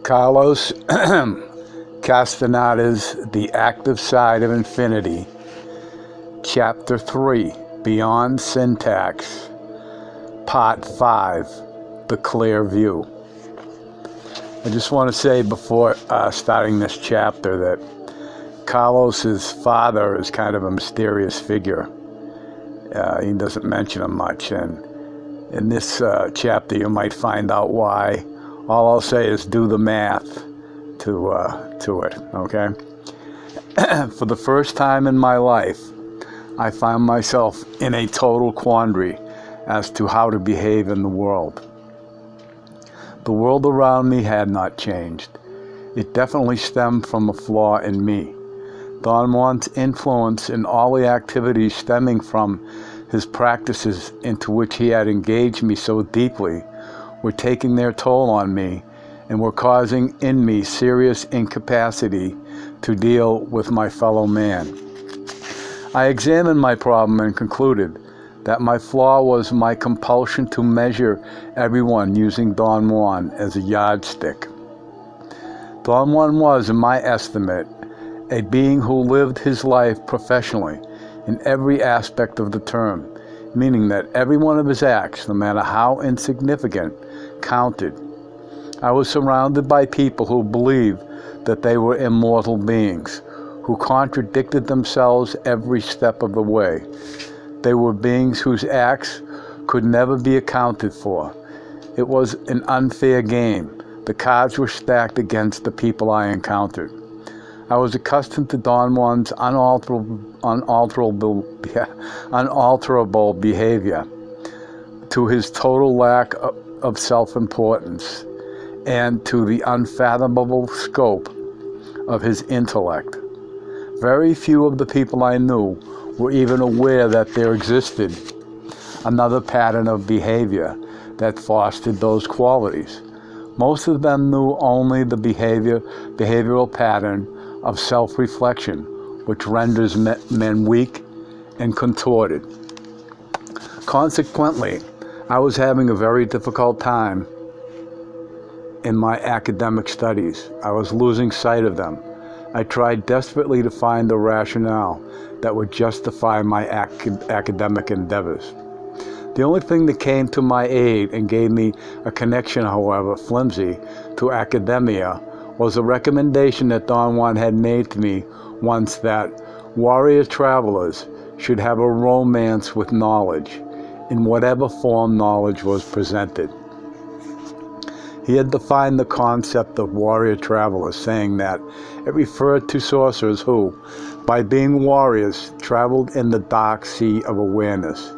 Carlos Castaneda's The Active Side of Infinity, Chapter 3, Beyond Syntax, Part 5, The Clear View. I just want to say before starting this chapter that Carlos's father is kind of a mysterious figure. He doesn't mention him much, and in this chapter you might find out why. All I'll say is do the math to it, okay? For the first time in my life, I found myself in a total quandary as to how to behave in the world. The world around me had not changed. It definitely stemmed from a flaw in me. Don Juan's influence in all the activities stemming from his practices into which he had engaged me so deeply were taking their toll on me and were causing in me serious incapacity to deal with my fellow man. I examined my problem and concluded that my flaw was my compulsion to measure everyone using Don Juan as a yardstick. Don Juan was, in my estimate, a being who lived his life professionally in every aspect of the term, meaning that every one of his acts, no matter how insignificant, counted. I was surrounded by people who believed that they were immortal beings, who contradicted themselves every step of the way. They were beings whose acts could never be accounted for. It was an unfair game. The cards were stacked against the people I encountered. I was accustomed to Don Juan's unalterable behavior, to his total lack of self-importance, and to the unfathomable scope of his intellect. Very few of the people I knew were even aware that there existed another pattern of behavior that fostered those qualities. Most of them knew only the behavioral pattern of self-reflection, which renders men weak and contorted. Consequently, I was having a very difficult time in my academic studies. I was losing sight of them. I tried desperately to find a rationale that would justify my academic endeavors. The only thing that came to my aid and gave me a connection, however flimsy, to academia was a recommendation that Don Juan had made to me once that warrior travelers should have a romance with knowledge, in whatever form knowledge was presented. He had defined the concept of warrior travelers, saying that it referred to sorcerers who, by being warriors, traveled in the dark sea of awareness.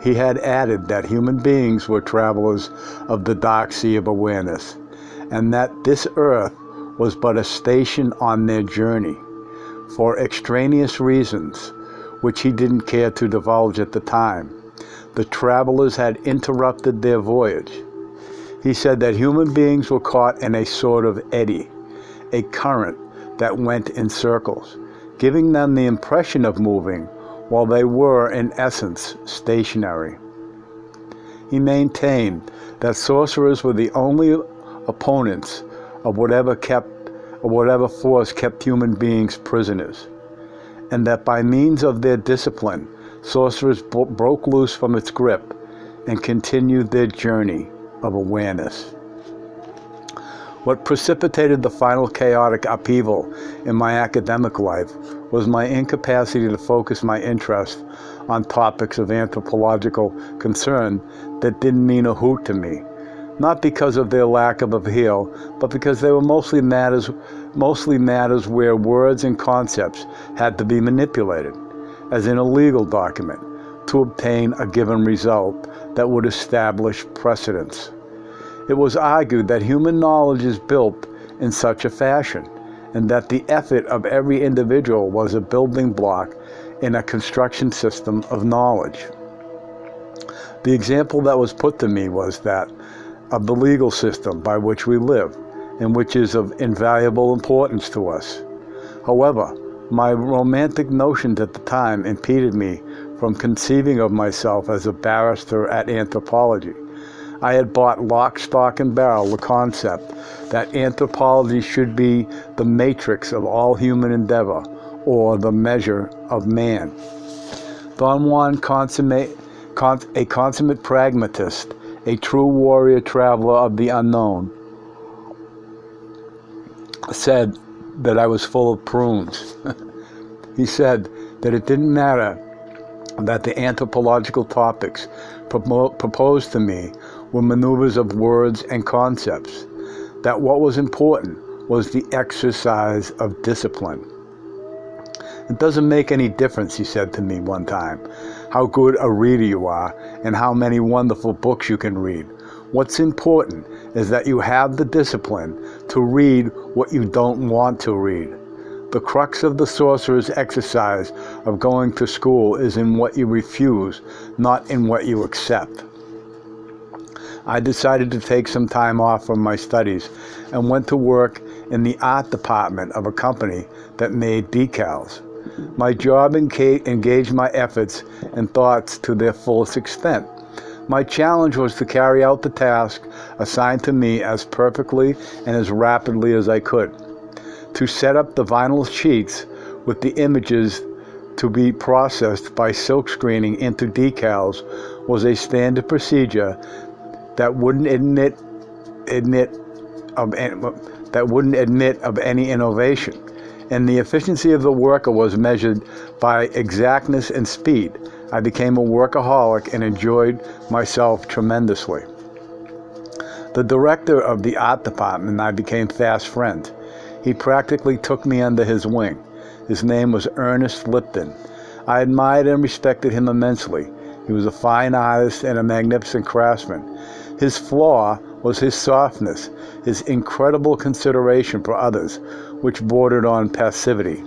He had added that human beings were travelers of the dark sea of awareness, and that this earth was but a station on their journey. For extraneous reasons, which he didn't care to divulge at the time, the travelers had interrupted their voyage. He said that human beings were caught in a sort of eddy, a current that went in circles, giving them the impression of moving while they were, in essence, stationary. He maintained that sorcerers were the only opponents of whatever force kept human beings prisoners, and that by means of their discipline, sorcerers broke loose from its grip and continued their journey of awareness. What precipitated the final chaotic upheaval in my academic life was my incapacity to focus my interest on topics of anthropological concern that didn't mean a hoot to me, not because of their lack of appeal, but because they were mostly matters where words and concepts had to be manipulated, as in a legal document, to obtain a given result that would establish precedence. It was argued that human knowledge is built in such a fashion, and that the effort of every individual was a building block in a construction system of knowledge. The example that was put to me was that of the legal system by which we live, and which is of invaluable importance to us. However, my romantic notions at the time impeded me from conceiving of myself as a barrister at anthropology. I had bought lock, stock, and barrel the concept that anthropology should be the matrix of all human endeavor, or the measure of man. Don Juan, a consummate pragmatist, a true warrior traveler of the unknown, said that I was full of prunes. He said that it didn't matter that the anthropological topics proposed to me were maneuvers of words and concepts, that what was important was the exercise of discipline. It doesn't make any difference, he said to me one time, how good a reader you are and how many wonderful books you can read. What's important is that you have the discipline to read what you don't want to read. The crux of the sorcerer's exercise of going to school is in what you refuse, not in what you accept. I decided to take some time off from my studies and went to work in the art department of a company that made decals. My job engaged my efforts and thoughts to their fullest extent. My challenge was to carry out the task assigned to me as perfectly and as rapidly as I could. To set up the vinyl sheets with the images to be processed by silk screening into decals was a standard procedure that wouldn't admit of any innovation, and the efficiency of the worker was measured by exactness and speed. I became a workaholic and enjoyed myself tremendously. The director of the art department and I became fast friends. He practically took me under his wing. His name was Ernest Lipton. I admired and respected him immensely. He was a fine artist and a magnificent craftsman. His flaw was his softness, his incredible consideration for others, which bordered on passivity.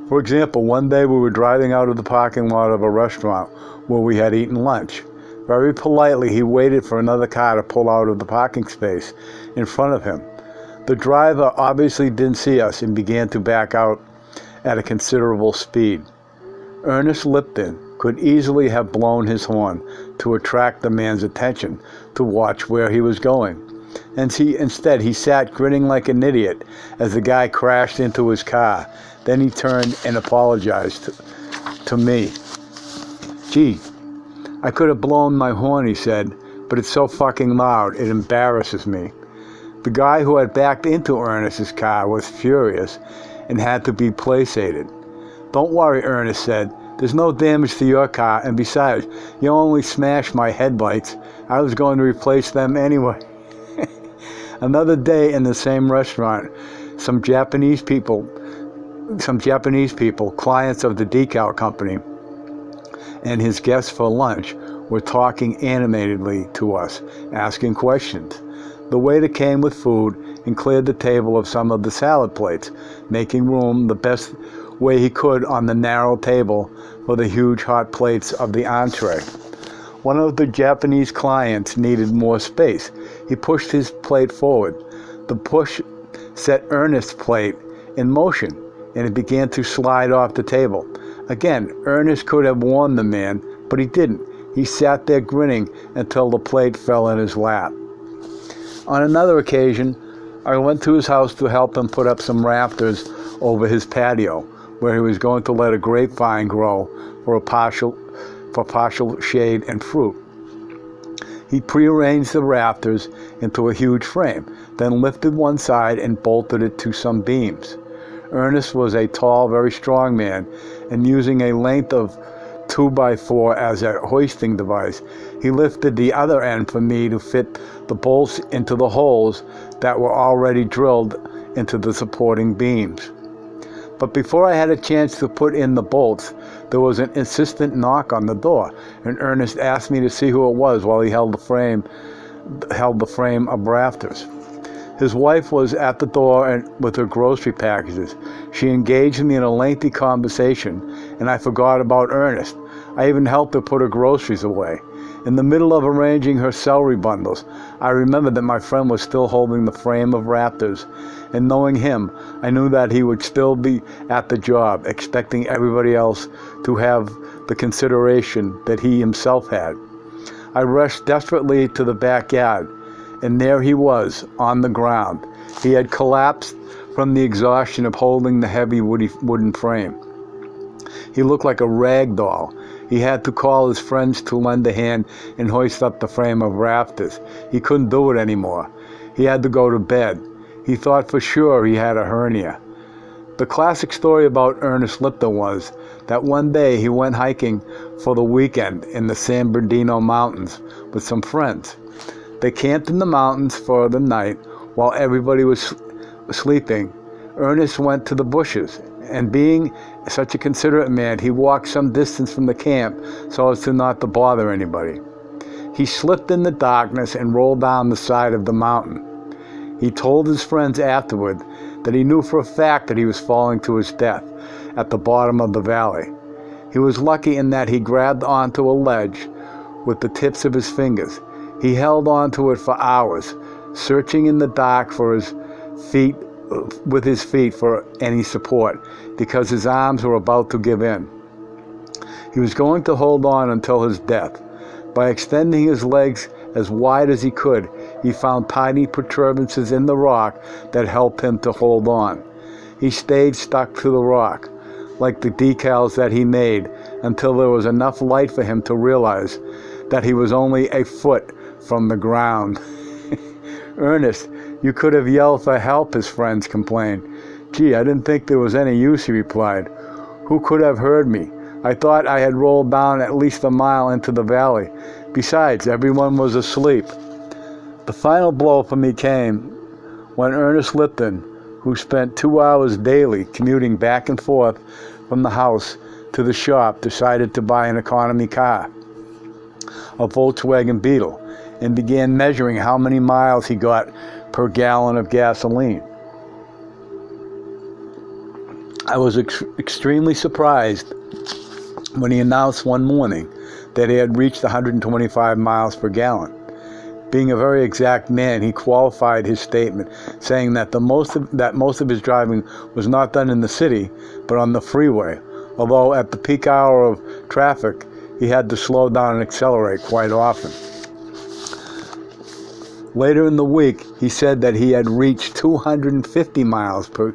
For example, one day we were driving out of the parking lot of a restaurant where we had eaten lunch. Very politely, he waited for another car to pull out of the parking space in front of him. The driver obviously didn't see us and began to back out at a considerable speed. Ernest Lipton could easily have blown his horn to attract the man's attention to watch where he was going. Instead, he sat grinning like an idiot as the guy crashed into his car. Then he turned and apologized to me. Gee, I could have blown my horn, he said, but it's so fucking loud, it embarrasses me. The guy who had backed into Ernest's car was furious and had to be placated. Don't worry, Ernest said. There's no damage to your car, and besides, you only smashed my headlights. I was going to replace them anyway. Another day in the same restaurant, some Japanese people, clients of the decal company, and his guests for lunch were talking animatedly to us, asking questions. The waiter came with food and cleared the table of some of the salad plates, making room the best way he could on the narrow table for the huge hot plates of the entree. One of the Japanese clients needed more space. He pushed his plate forward. The push set Ernest's plate in motion, and it began to slide off the table. Again, Ernest could have warned the man, but he didn't. He sat there grinning until the plate fell in his lap. On another occasion, I went to his house to help him put up some rafters over his patio, where he was going to let a grapevine grow for partial shade and fruit. He prearranged the rafters into a huge frame, then lifted one side and bolted it to some beams. Ernest was a tall, very strong man, and using a length of 2x4 as a hoisting device, he lifted the other end for me to fit the bolts into the holes that were already drilled into the supporting beams. But before I had a chance to put in the bolts, there was an insistent knock on the door, and Ernest asked me to see who it was while he held the frame of rafters. His wife was at the door with her grocery packages. She engaged me in a lengthy conversation, and I forgot about Ernest. I even helped her put her groceries away. In the middle of arranging her celery bundles, I remembered that my friend was still holding the frame of rafters, and knowing him, I knew that he would still be at the job, expecting everybody else to have the consideration that he himself had. I rushed desperately to the backyard, and there he was, on the ground. He had collapsed from the exhaustion of holding the heavy wooden frame. He looked like a rag doll. He had to call his friends to lend a hand and hoist up the frame of rafters. He couldn't do it anymore. He had to go to bed. He thought for sure he had a hernia. The classic story about Ernest Lipton was that one day he went hiking for the weekend in the San Bernardino Mountains with some friends. They camped in the mountains for the night while everybody was sleeping. Ernest went to the bushes, and being such a considerate man, he walked some distance from the camp so as to not to bother anybody. He slipped in the darkness and rolled down the side of the mountain. He told his friends afterward that he knew for a fact that he was falling to his death at the bottom of the valley. He was lucky in that he grabbed onto a ledge with the tips of his fingers. He held onto it for hours, searching in the dark for his feet, with his feet for any support, because his arms were about to give in. He was going to hold on until his death. By extending his legs as wide as he could, he found tiny protuberances in the rock that helped him to hold on. He stayed stuck to the rock, like the decals that he made, until there was enough light for him to realize that he was only a foot from the ground. "Ernest, you could have yelled for help," his friends complained. "Gee, I didn't think there was any use," he replied. "Who could have heard me? I thought I had rolled down at least a mile into the valley. Besides, everyone was asleep." The final blow for me came when Ernest Lipton, who spent 2 hours daily commuting back and forth from the house to the shop, decided to buy an economy car, a Volkswagen Beetle, and began measuring how many miles he got per gallon of gasoline. I was extremely surprised when he announced one morning that he had reached 125 miles per gallon. Being a very exact man, he qualified his statement, saying that most of his driving was not done in the city, but on the freeway, although at the peak hour of traffic, he had to slow down and accelerate quite often. Later in the week, he said that he had reached 250 miles per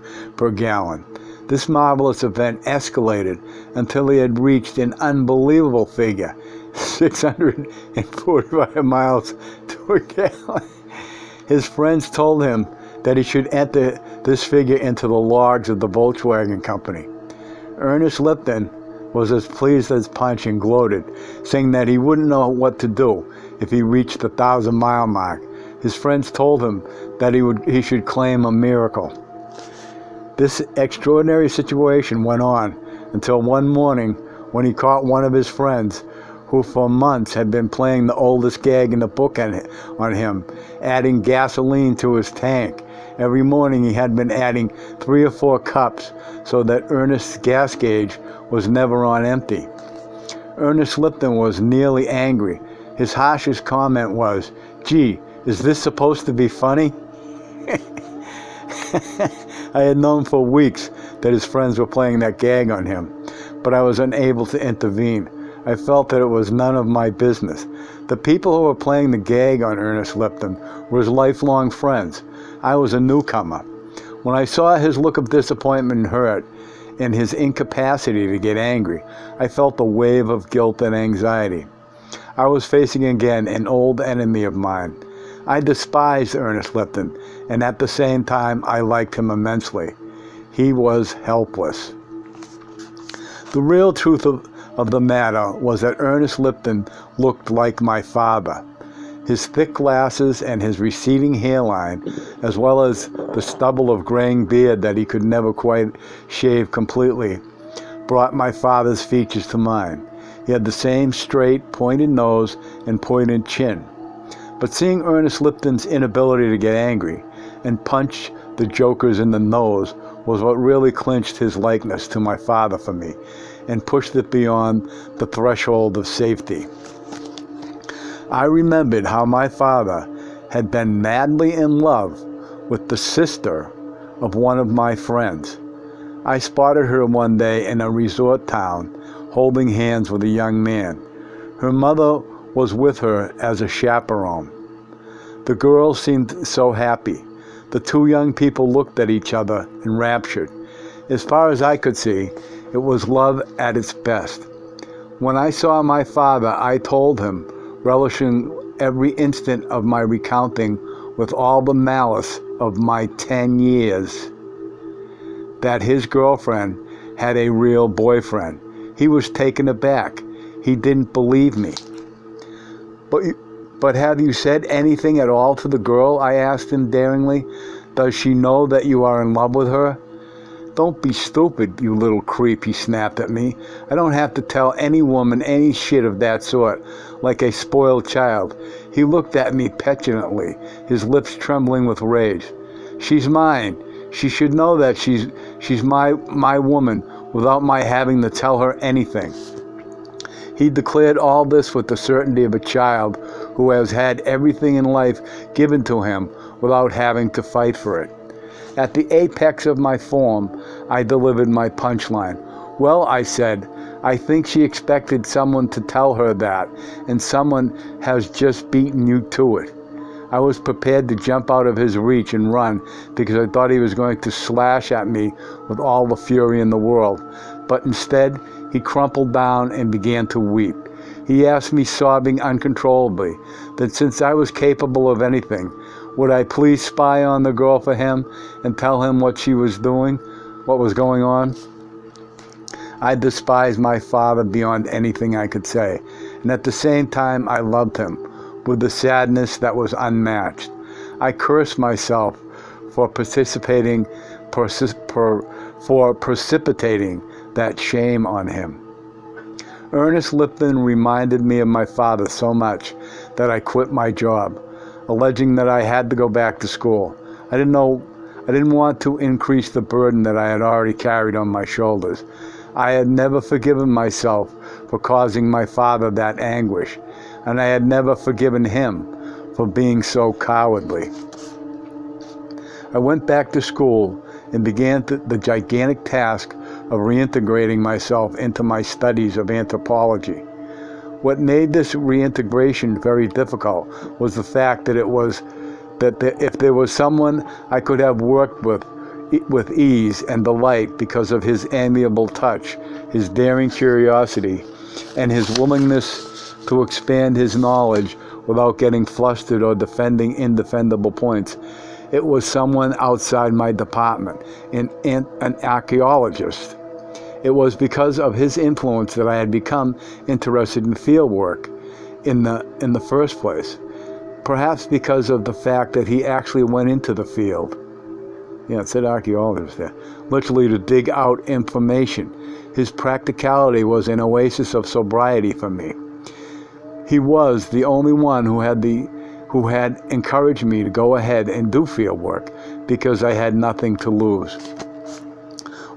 gallon. This marvelous event escalated until he had reached an unbelievable figure, 645 miles to a gallon. His friends told him that he should enter this figure into the logs of the Volkswagen Company. Ernest Lipton was as pleased as Punch and gloated, saying that he wouldn't know what to do if he reached the 1,000-mile mark. His friends told him that he should claim a miracle. This extraordinary situation went on until one morning when he caught one of his friends, who for months had been playing the oldest gag in the book on him, adding gasoline to his tank. Every morning he had been adding 3 or 4 cups so that Ernest's gas gauge was never on empty. Ernest Lipton was nearly angry. His harshest comment was, "Gee, is this supposed to be funny?" I had known for weeks that his friends were playing that gag on him, but I was unable to intervene. I felt that it was none of my business. The people who were playing the gag on Ernest Lipton were his lifelong friends. I was a newcomer. When I saw his look of disappointment and hurt, and his incapacity to get angry, I felt a wave of guilt and anxiety. I was facing again an old enemy of mine. I despised Ernest Lipton, and at the same time I liked him immensely. He was helpless. The real truth of the matter was that Ernest Lipton looked like my father. His thick glasses and his receding hairline, as well as the stubble of graying beard that he could never quite shave completely, brought my father's features to mind. He had the same straight, pointed nose and pointed chin. But seeing Ernest Lipton's inability to get angry and punch the jokers in the nose was what really clinched his likeness to my father for me and pushed it beyond the threshold of safety. I remembered how my father had been madly in love with the sister of one of my friends. I spotted her one day in a resort town holding hands with a young man. Her mother was with her as a chaperone. The girls seemed so happy. The two young people looked at each other enraptured. As far as I could see, it was love at its best. When I saw my father, I told him, relishing every instant of my recounting with all the malice of my 10 years, that his girlfriend had a real boyfriend. He was taken aback. He didn't believe me. But have you said anything at all to the girl? I asked him daringly. Does she know that you are in love with her? Don't be stupid, you little creep, he snapped at me. I don't have to tell any woman any shit of that sort, like a spoiled child. He looked at me petulantly, his lips trembling with rage. She's mine. She should know that she's my woman without my having to tell her anything. He declared all this with the certainty of a child who has had everything in life given to him without having to fight for it. At the apex of my form, I delivered my punchline. Well, I said, I think she expected someone to tell her that, and someone has just beaten you to it. I was prepared to jump out of his reach and run because I thought he was going to slash at me with all the fury in the world. But instead, he crumpled down and began to weep. He asked me, sobbing uncontrollably, that since I was capable of anything, would I please spy on the girl for him and tell him what she was doing, what was going on? I despised my father beyond anything I could say, and at the same time I loved him with a sadness that was unmatched. I cursed myself for precipitating that shame on him. Ernest Lipton reminded me of my father so much that I quit my job, alleging that I had to go back to school. I didn't want to increase the burden that I had already carried on my shoulders. I had never forgiven myself for causing my father that anguish, and I had never forgiven him for being so cowardly. I went back to school and began the gigantic task of reintegrating myself into my studies of anthropology. What made this reintegration very difficult was the fact that if there was someone I could have worked with ease and delight because of his amiable touch, his daring curiosity, and his willingness to expand his knowledge without getting flustered or defending indefendable points, it was someone outside my department, an archaeologist. It was because of his influence that I had become interested in field work in the first place. Perhaps because of the fact that he actually went into the field. Yeah, it said archaeologist there. Literally to dig out information. His practicality was an oasis of sobriety for me. He was the only one who had encouraged me to go ahead and do field work because I had nothing to lose.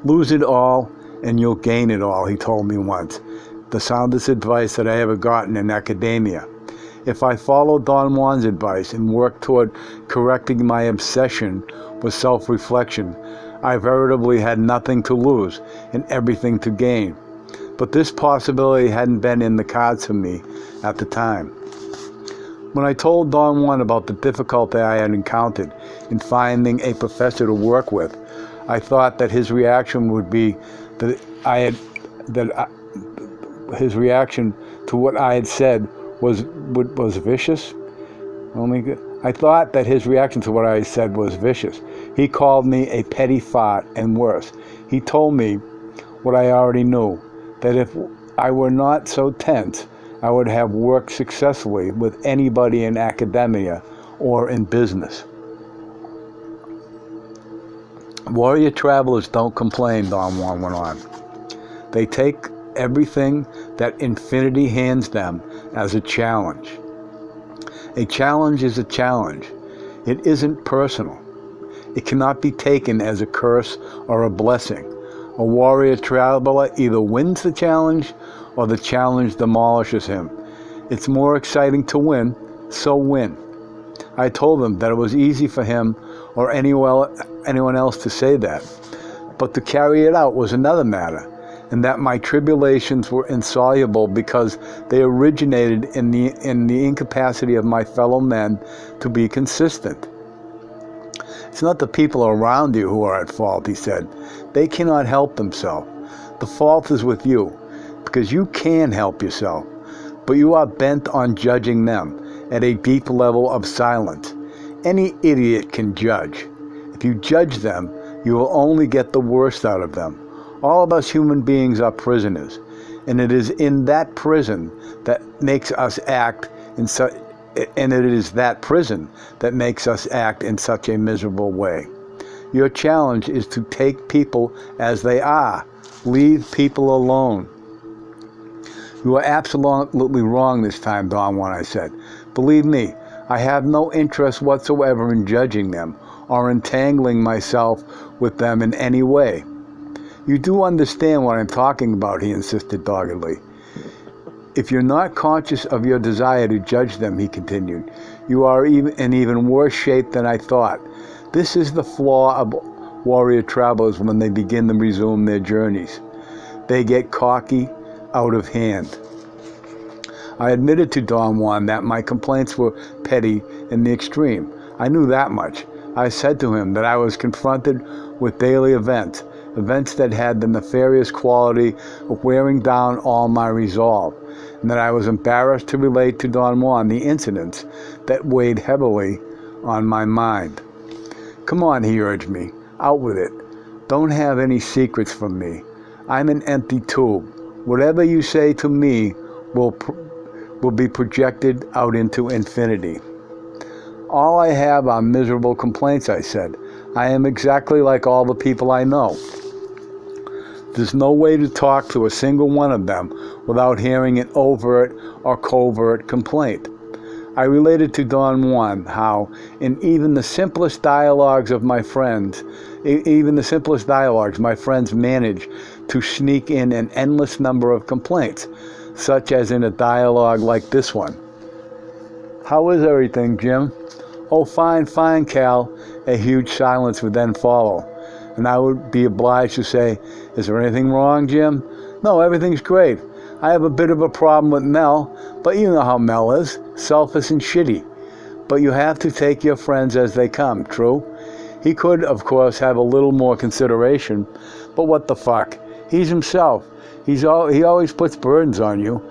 Lose it all and you'll gain it all, he told me once. The soundest advice that I ever gotten in academia. If I followed Don Juan's advice and worked toward correcting my obsession with self-reflection, I veritably had nothing to lose and everything to gain. But this possibility hadn't been in the cards for me at the time. When I told Don Juan about the difficulty I had encountered in finding a professor to work with, I thought that his reaction would be his reaction to what I had said was vicious. I thought that his reaction to what I said was vicious. He called me a petty fart and worse. He told me what I already knew, that if I were not so tense, I would have worked successfully with anybody in academia or in business. Warrior travelers don't complain, Don Juan went on. They take everything that infinity hands them as a challenge. A challenge is a challenge. It isn't personal. It cannot be taken as a curse or a blessing. A warrior traveler either wins the challenge or the challenge demolishes him. It's more exciting to win, so win. I told him that it was easy for him or anyone else to say that, but to carry it out was another matter, and that my tribulations were insoluble because they originated in the incapacity of my fellow men to be consistent. It's not the people around you who are at fault, he said. They cannot help themselves. The fault is with you, because you can help yourself, but you are bent on judging them at a deep level of silence. Any idiot can judge. If you judge them, you will only get the worst out of them. All of us human beings are prisoners, and it is in that prison that makes us act in such a miserable way. Your challenge is to take people as they are. Leave people alone. You are absolutely wrong this time, Don Juan, I said. Believe me, I have no interest whatsoever in judging them or entangling myself with them in any way. You do understand what I'm talking about, he insisted doggedly. If you're not conscious of your desire to judge them, he continued, you are in even worse shape than I thought. This is the flaw of warrior travelers when they begin to resume their journeys. They get cocky, out of hand. I admitted to Don Juan that my complaints were petty in the extreme. I knew that much. I said to him that I was confronted with daily events that had the nefarious quality of wearing down all my resolve, and that I was embarrassed to relate to Don Juan the incidents that weighed heavily on my mind. Come on, he urged me. Out with it. Don't have any secrets from me. I'm an empty tube. Whatever you say to me will be projected out into infinity. All I have are miserable complaints, I said. I am exactly like all the people I know. There's no way to talk to a single one of them without hearing an overt or covert complaint. I related to Don Juan how, in even the simplest dialogues my friends manage to sneak in an endless number of complaints, such as in a dialogue like this one. How is everything, Jim? Oh, fine, fine, Cal. A huge silence would then follow, and I would be obliged to say, is there anything wrong, Jim? No, everything's great. I have a bit of a problem with Mel, but you know how Mel is, selfish and shitty. But you have to take your friends as they come, true? He could, of course, have a little more consideration, but what the fuck? He's himself. He always puts burdens on you.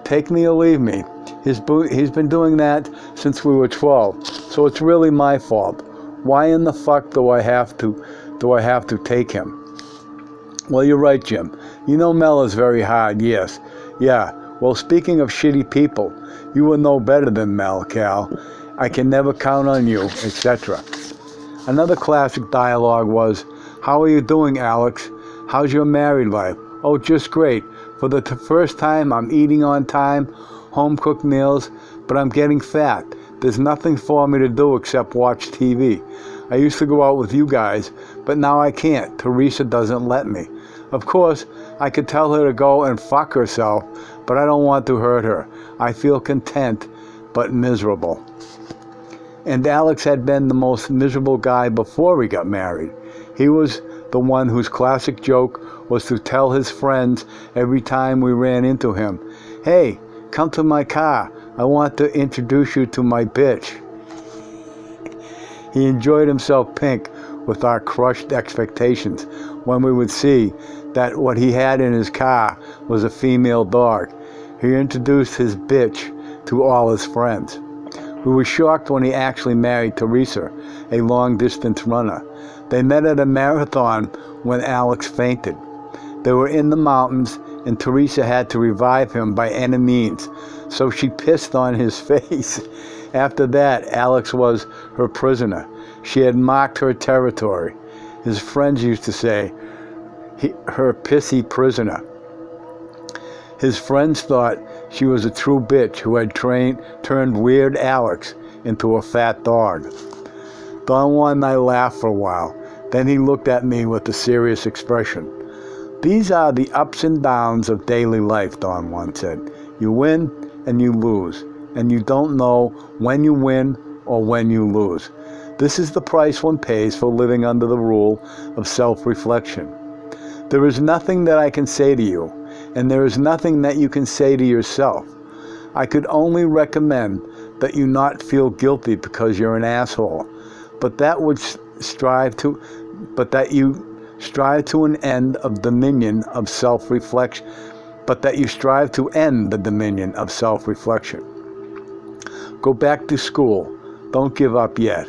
Take me or leave me. He's been doing that since we were 12, so it's really my fault. Why in the fuck do I have to take him? Well, you're right, Jim. You know Mel is very hard, yes. Yeah, well, speaking of shitty people, you will know better than Mel, Cal. I can never count on you, etc. Another classic dialogue was, how are you doing, Alex? How's your married life? Oh, just great. For the first time, I'm eating on time, home-cooked meals, but I'm getting fat. There's nothing for me to do except watch TV. I used to go out with you guys, but now I can't. Teresa doesn't let me. Of course, I could tell her to go and fuck herself, but I don't want to hurt her. I feel content, but miserable. And Alex had been the most miserable guy before we got married. He was the one whose classic joke was to tell his friends every time we ran into him, hey, come to my car. I want to introduce you to my bitch. He enjoyed himself pink with our crushed expectations when we would see that what he had in his car was a female dog. He introduced his bitch to all his friends. We were shocked when he actually married Teresa, a long-distance runner. They met at a marathon when Alex fainted. They were in the mountains, and Teresa had to revive him by any means, so she pissed on his face. After that, Alex was her prisoner. She had marked her territory. His friends used to say, her pissy prisoner. His friends thought she was a true bitch who had turned weird Alex into a fat dog. Don Juan and I laughed for a while. Then he looked at me with a serious expression. These are the ups and downs of daily life, Don Juan said. You win and you lose, and you don't know when you win or when you lose. This is the price one pays for living under the rule of self-reflection. There is nothing that I can say to you, and there is nothing that you can say to yourself. I could only recommend that you not feel guilty because you're an asshole, but that you strive to an end of dominion of self-reflection, but that you strive to end the dominion of self-reflection. Go back to school. Don't give up yet.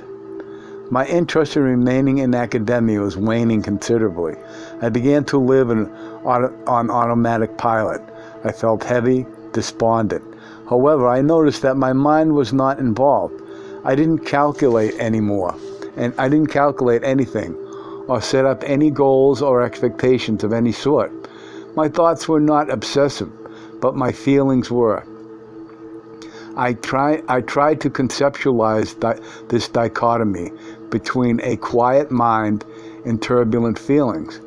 My interest in remaining in academia was waning considerably. I began to live on automatic pilot. I felt heavy, despondent. However, I noticed that my mind was not involved. I didn't calculate anymore, and I didn't calculate anything, or set up any goals or expectations of any sort. My thoughts were not obsessive, but my feelings were. I tried to conceptualize this dichotomy between a quiet mind and turbulent feelings.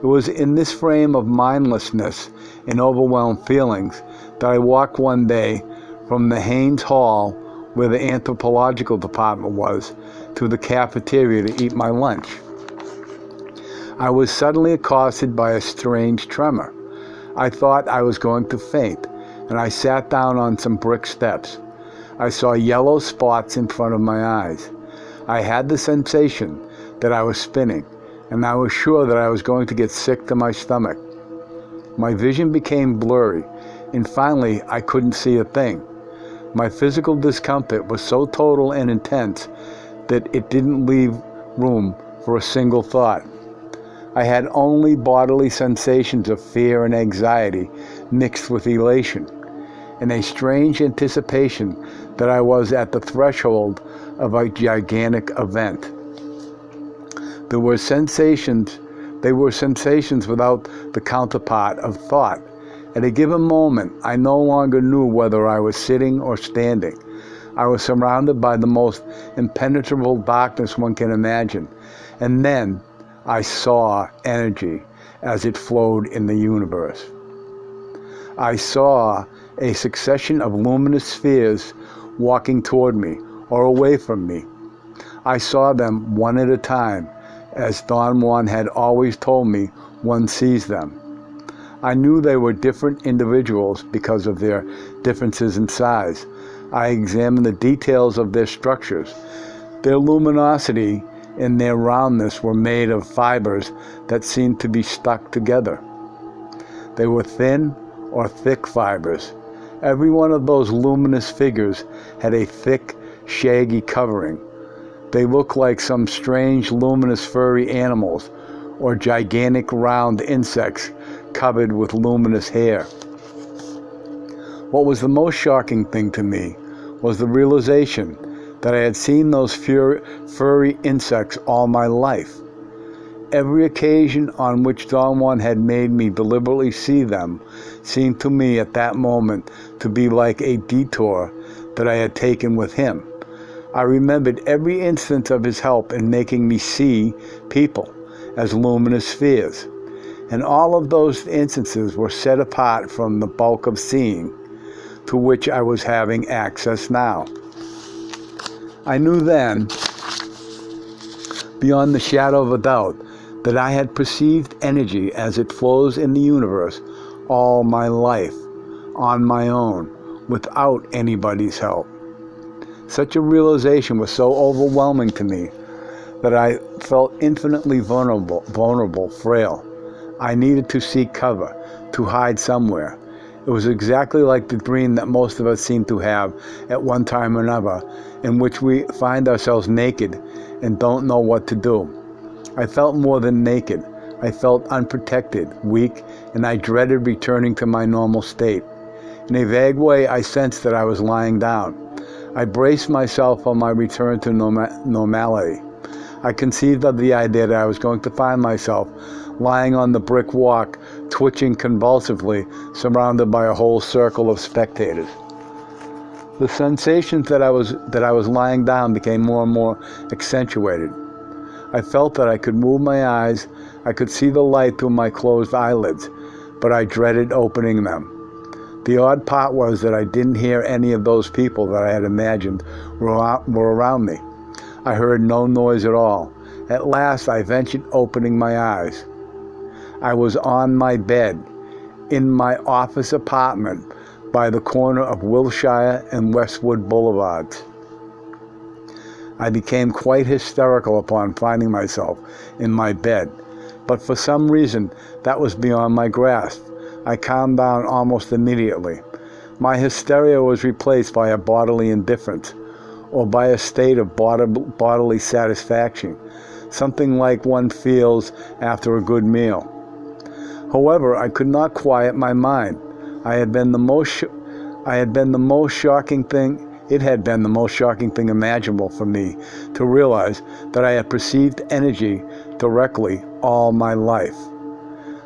It was in this frame of mindlessness and overwhelmed feelings that I walked one day from the Haynes Hall, where the anthropological department was, to the cafeteria to eat my lunch. I was suddenly accosted by a strange tremor. I thought I was going to faint, and I sat down on some brick steps. I saw yellow spots in front of my eyes. I had the sensation that I was spinning, and I was sure that I was going to get sick to my stomach. My vision became blurry, and finally I couldn't see a thing. My physical discomfort was so total and intense that it didn't leave room for a single thought. I had only bodily sensations of fear and anxiety mixed with elation, and a strange anticipation that I was at the threshold of a gigantic event. They were sensations without the counterpart of thought. At a given moment, I no longer knew whether I was sitting or standing. I was surrounded by the most impenetrable darkness one can imagine, and then I saw energy as it flowed in the universe. I saw a succession of luminous spheres walking toward me or away from me. I saw them one at a time, as Don Juan had always told me one sees them. I knew they were different individuals because of their differences in size. I examined the details of their structures. Their luminosity and their roundness were made of fibers that seemed to be stuck together. They were thin or thick fibers. Every one of those luminous figures had a thick, shaggy covering. They looked like some strange, luminous, furry animals or gigantic, round insects covered with luminous hair. What was the most shocking thing to me was the realization that I had seen those furry insects all my life. Every occasion on which Don Juan had made me deliberately see them seemed to me at that moment to be like a detour that I had taken with him. I remembered every instance of his help in making me see people as luminous spheres, and all of those instances were set apart from the bulk of seeing to which I was having access now. I knew then, beyond the shadow of a doubt, that I had perceived energy as it flows in the universe all my life, on my own, without anybody's help. Such a realization was so overwhelming to me that I felt infinitely vulnerable, frail. I needed to seek cover, to hide somewhere. It was exactly like the dream that most of us seem to have at one time or another, in which we find ourselves naked and don't know what to do. I felt more than naked. I felt unprotected, weak, and I dreaded returning to my normal state. In a vague way, I sensed that I was lying down. I braced myself for my return to normality. I conceived of the idea that I was going to find myself lying on the brick walk, twitching convulsively, surrounded by a whole circle of spectators. The sensations that I was lying down became more and more accentuated. I felt that I could move my eyes, I could see the light through my closed eyelids, but I dreaded opening them. The odd part was that I didn't hear any of those people that I had imagined were around me. I heard no noise at all. At last I ventured opening my eyes. I was on my bed in my office apartment by the corner of Wilshire and Westwood Boulevards. I became quite hysterical upon finding myself in my bed, but for some reason that was beyond my grasp. I calmed down almost immediately. My hysteria was replaced by a bodily indifference, or by a state of bodily satisfaction, something like one feels after a good meal. However, I could not quiet my mind. It had been the most shocking thing imaginable for me to realize that I had perceived energy directly all my life.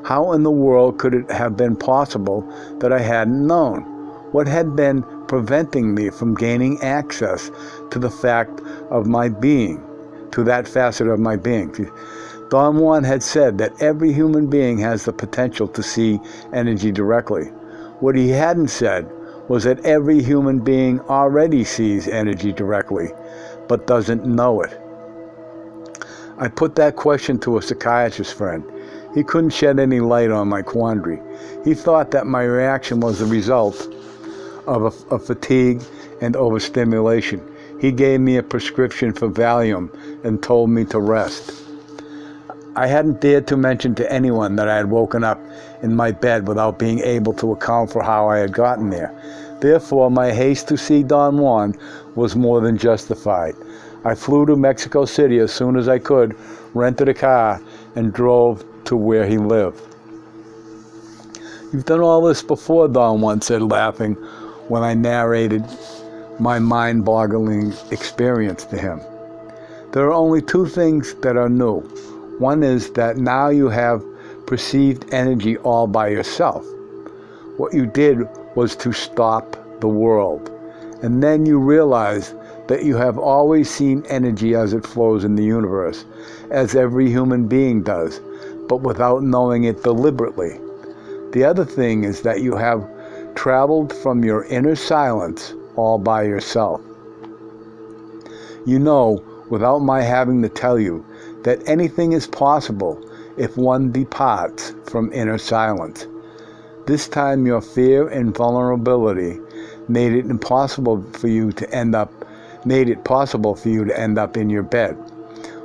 How in the world could it have been possible that I hadn't known? What had been preventing me from gaining access to the fact of my being, to that facet of my being? Don Juan had said that every human being has the potential to see energy directly. What he hadn't said was that every human being already sees energy directly, but doesn't know it. I put that question to a psychiatrist friend. He couldn't shed any light on my quandary. He thought that my reaction was the result of fatigue and overstimulation. He gave me a prescription for Valium and told me to rest. I hadn't dared to mention to anyone that I had woken up in my bed without being able to account for how I had gotten there. Therefore, my haste to see Don Juan was more than justified. I flew to Mexico City as soon as I could, rented a car, and drove to where he lived. "You've done all this before," Don Juan said, laughing, when I narrated my mind-boggling experience to him. "There are only two things that are new. One is that now you have perceived energy all by yourself. What you did was to stop the world. And then you realize that you have always seen energy as it flows in the universe, as every human being does, but without knowing it deliberately. The other thing is that you have traveled from your inner silence all by yourself. You know, without my having to tell you, that anything is possible if one departs from inner silence. This time your fear and vulnerability made it possible for you to end up in your bed,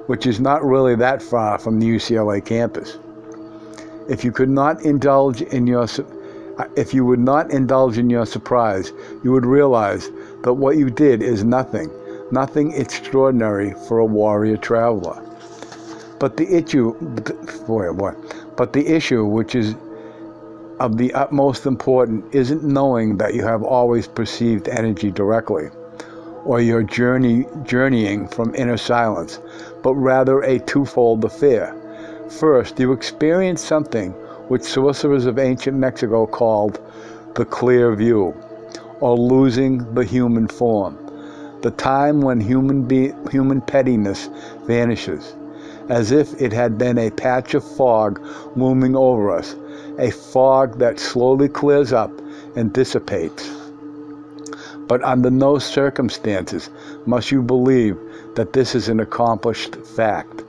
which is not really that far from the UCLA campus. If you would not indulge in your surprise, you would realize that what you did is nothing extraordinary for a warrior traveler. But the issue, which is of the utmost importance, isn't knowing that you have always perceived energy directly, or your journeying from inner silence, but rather a twofold affair. First, you experience something which sorcerers of ancient Mexico called the clear view, or losing the human form, the time when human pettiness vanishes, as if it had been a patch of fog looming over us, a fog that slowly clears up and dissipates. But under no circumstances must you believe that this is an accomplished fact.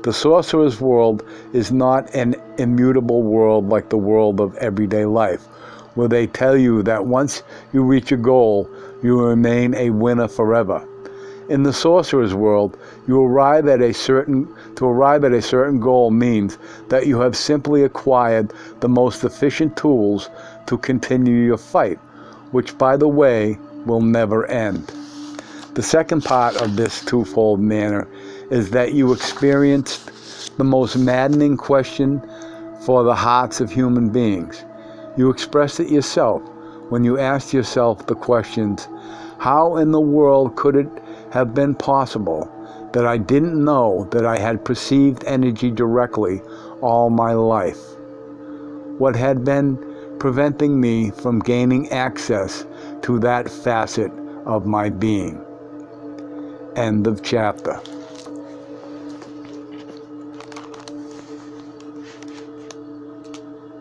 The sorcerer's world is not an immutable world like the world of everyday life, where they tell you that once you reach a goal, you will remain a winner forever. In the sorcerer's world, to arrive at a certain goal means that you have simply acquired the most efficient tools to continue your fight, which, by the way, will never end. The second part of this twofold manner is that you experienced the most maddening question for the hearts of human beings. You expressed it yourself when you asked yourself the questions, how in the world could it have been possible that I didn't know that I had perceived energy directly all my life? What had been preventing me from gaining access to that facet of my being? End of chapter.